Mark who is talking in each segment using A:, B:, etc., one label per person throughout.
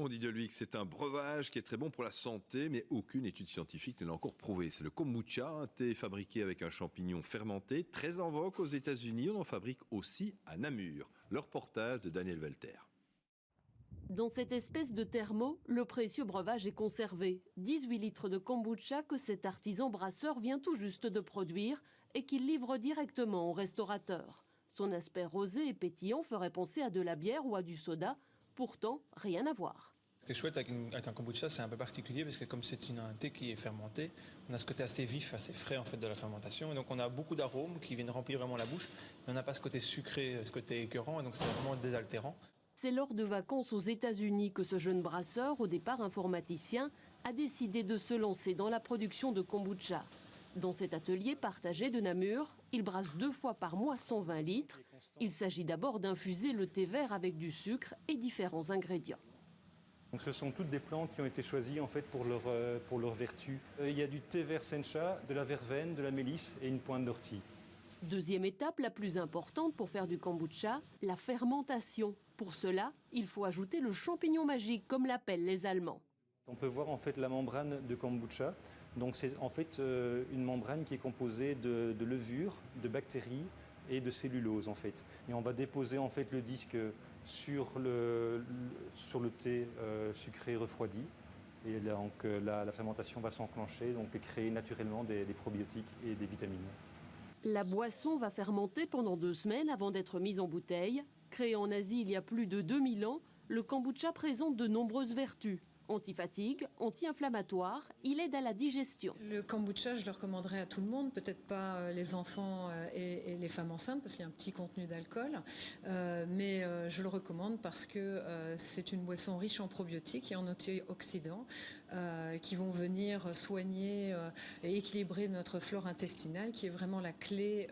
A: On dit de lui que c'est un breuvage qui est très bon pour la santé, mais aucune étude scientifique ne l'a encore prouvé. C'est le kombucha, un thé fabriqué avec un champignon fermenté, très en vogue aux États-Unis. On en fabrique aussi à Namur. Le reportage de Daniel Welter.
B: Dans cette espèce de thermo, le précieux breuvage est conservé. 18 litres de kombucha que cet artisan brasseur vient tout juste de produire et qu'il livre directement au restaurateur. Son aspect rosé et pétillant ferait penser à de la bière ou à du soda. Pourtant, rien à voir.
C: Ce qui est chouette avec un kombucha, c'est un peu particulier parce que comme c'est un thé qui est fermenté, on a ce côté assez vif, assez frais en fait de la fermentation. Et donc on a beaucoup d'arômes qui viennent remplir vraiment la bouche, mais on n'a pas ce côté sucré, ce côté écœurant, et donc c'est vraiment désaltérant.
B: C'est lors de vacances aux États-Unis que ce jeune brasseur, au départ informaticien, a décidé de se lancer dans la production de kombucha. Dans cet atelier partagé de Namur, il brasse 2 fois par mois 120 litres. Il s'agit d'abord d'infuser le thé vert avec du sucre et différents ingrédients.
D: Donc ce sont toutes des plantes qui ont été choisies en fait pour leur vertu. Il y a du thé vert sencha, de la verveine, de la mélisse et une pointe d'ortie.
B: Deuxième étape, la plus importante pour faire du kombucha, la fermentation. Pour cela, il faut ajouter le champignon magique, comme l'appellent les Allemands.
D: On peut voir en fait la membrane de kombucha. Donc c'est en fait une membrane qui est composée de levure, de bactéries et de cellulose en fait. Et on va déposer en fait le disque sur le thé sucré refroidi. Et donc la fermentation va s'enclencher donc et créer naturellement des probiotiques et des vitamines.
B: La boisson va fermenter pendant 2 semaines avant d'être mise en bouteille. Créé en Asie il y a plus de 2000 ans, le kombucha présente de nombreuses vertus. Anti-fatigue, anti-inflammatoire, il aide à la digestion.
E: Le kombucha, je le recommanderais à tout le monde, peut-être pas les enfants et les femmes enceintes parce qu'il y a un petit contenu d'alcool, mais je le recommande parce que c'est une boisson riche en probiotiques et en antioxydants qui vont venir soigner et équilibrer notre flore intestinale qui est vraiment la clé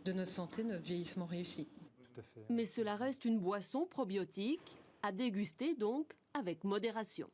E: de notre santé, notre vieillissement réussi.
D: Tout à fait.
B: Mais cela reste une boisson probiotique, à déguster donc avec modération.